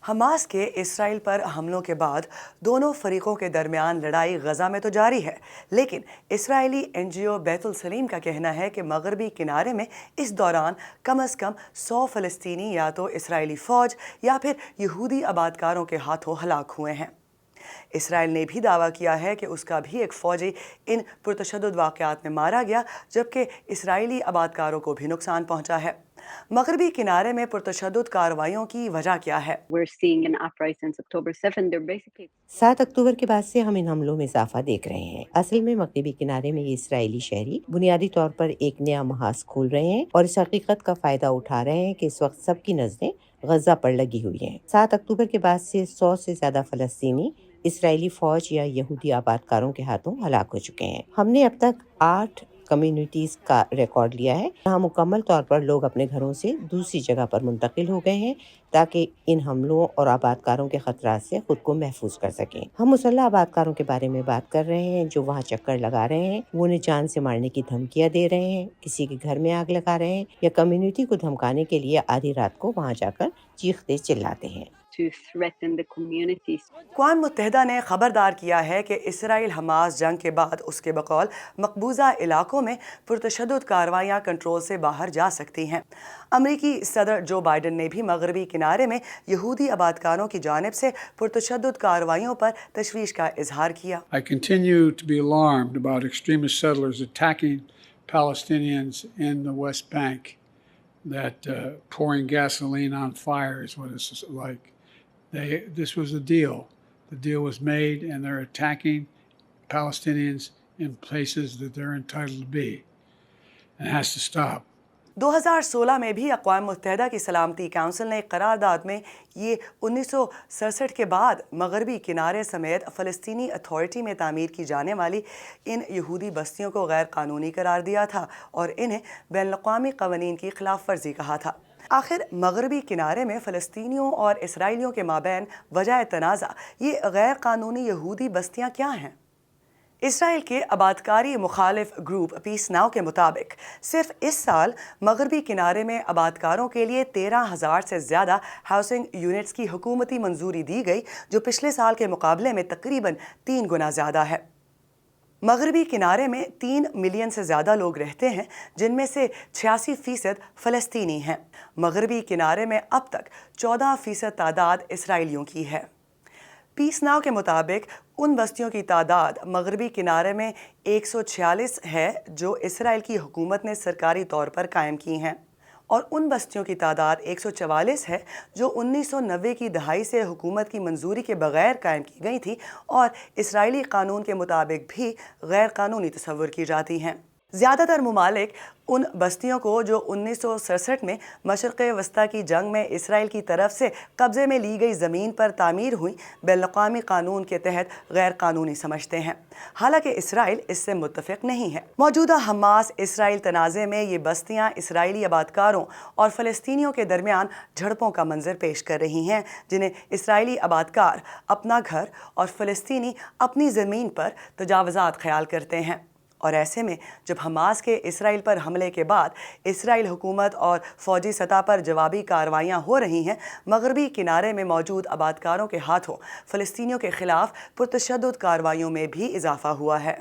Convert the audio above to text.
Hamas کے اسرائیل پر حملوں کے بعد دونوں فریقوں کے درمیان لڑائی غزہ میں تو جاری ہے، لیکن اسرائیلی این جی او بیت السلیم کا کہنا ہے کہ مغربی کنارے میں اس دوران کم از کم 100 فلسطینی یا تو اسرائیلی فوج یا پھر یہودی آبادکاروں کے ہاتھوں ہلاک ہوئے ہیں۔ اسرائیل نے بھی دعویٰ کیا ہے کہ اس کا بھی ایک فوجی ان پرتشدد واقعات میں مارا گیا، جبکہ اسرائیلی آبادکاروں کو بھی نقصان پہنچا ہے۔ مغربی کنارے میں پرتشدد کارروائیوں کی وجہ کیا ہے؟ 7 اکتوبر کے بعد سے ہم ان حملوں میں اضافہ دیکھ رہے ہیں۔ اصل میں مغربی کنارے میں یہ اسرائیلی شہری بنیادی طور پر ایک نیا محاذ کھول رہے ہیں اور اس حقیقت کا فائدہ اٹھا رہے ہیں کہ اس وقت سب کی نظریں غزہ پر لگی ہوئی ہیں۔ 7 اکتوبر کے بعد سے 100 سے زیادہ فلسطینی اسرائیلی فوج یا یہودی آبادکاروں کے ہاتھوں ہلاک ہو چکے ہیں۔ ہم نے اب تک 8 کمیونٹیز کا ریکارڈ لیا ہے جہاں مکمل طور پر لوگ اپنے گھروں سے دوسری جگہ پر منتقل ہو گئے ہیں تاکہ ان حملوں اور آبادکاروں کے خطرات سے خود کو محفوظ کر سکیں۔ ہم مسلح آبادکاروں کے بارے میں بات کر رہے ہیں جو وہاں چکر لگا رہے ہیں، وہ انہیں جان سے مارنے کی دھمکیاں دے رہے ہیں، کسی کے گھر میں آگ لگا رہے ہیں یا کمیونٹی کو دھمکانے کے لیے آدھی رات کو وہاں جا کر چیختے چلاتے ہیں۔ اقوام متحدہ نے خبردار کیا ہے کہ اسرائیل حماس جنگ کے بعد اس کے بقول مقبوضہ علاقوں میں پرتشدد کارروائیاں کنٹرول سے باہر جا سکتی ہیں۔ امریکی صدر جو بائیڈن نے بھی مغربی کنارے میں یہودی آبادکاروں کی جانب سے پرتشدد کارروائیوں پر تشویش کا اظہار کیا۔ I continue to be alarmed about extremist settlers attacking Palestinians in the West Bank. That pouring gasoline on fire is what it's like. This was a deal. The deal was made, and they're attacking Palestinians in places that they're entitled to be. And it has to stop. 2016 میں بھی اقوام متحدہ کی سلامتی council نے ایک قرارداد میں یہ 1967 کے بعد مغربی کنارے سمیت فلسطینی اتھارٹی میں تعمیر کی جانے والی ان یہودی بستیوں کو غیر قانونی قرار دیا تھا اور انہیں بین الاقوامی قوانین کی خلاف ورزی کہا تھا۔ آخر مغربی کنارے میں فلسطینیوں اور اسرائیلیوں کے مابین وجہ تنازع یہ غیر قانونی یہودی بستیاں کیا ہیں؟ اسرائیل کے آبادکاری مخالف گروپ پیس ناؤ کے مطابق صرف اس سال مغربی کنارے میں آبادکاروں کے لیے 13,000 سے زیادہ ہاؤسنگ یونٹس کی حکومتی منظوری دی گئی، جو پچھلے سال کے مقابلے میں تقریباً 3 گنا زیادہ ہے۔ مغربی کنارے میں 3 ملین سے زیادہ لوگ رہتے ہیں، جن میں سے 86% فلسطینی ہیں۔ مغربی کنارے میں اب تک 14% تعداد اسرائیلیوں کی ہے۔ پیس ناؤ کے مطابق ان بستیوں کی تعداد مغربی کنارے میں 146 ہے جو اسرائیل کی حکومت نے سرکاری طور پر قائم کی ہیں، اور ان بستیوں کی تعداد 144 ہے جو 1990 کی دہائی سے حکومت کی منظوری کے بغیر قائم کی گئی تھی اور اسرائیلی قانون کے مطابق بھی غیر قانونی تصور کی جاتی ہیں۔ زیادہ تر ممالک ان بستیوں کو جو 1967 میں مشرق وسطیٰ کی جنگ میں اسرائیل کی طرف سے قبضے میں لی گئی زمین پر تعمیر ہوئی بین الاقوامی قانون کے تحت غیر قانونی سمجھتے ہیں، حالانکہ اسرائیل اس سے متفق نہیں ہے۔ موجودہ حماس اسرائیل تنازع میں یہ بستیاں اسرائیلی آبادکاروں اور فلسطینیوں کے درمیان جھڑپوں کا منظر پیش کر رہی ہیں، جنہیں اسرائیلی آبادکار اپنا گھر اور فلسطینی اپنی زمین پر تجاوزات خیال کرتے ہیں۔ اور ایسے میں جب حماس کے اسرائیل پر حملے کے بعد اسرائیل حکومت اور فوجی سطح پر جوابی کارروائیاں ہو رہی ہیں، مغربی کنارے میں موجود آبادکاروں کے ہاتھوں فلسطینیوں کے خلاف پرتشدد کارروائیوں میں بھی اضافہ ہوا ہے۔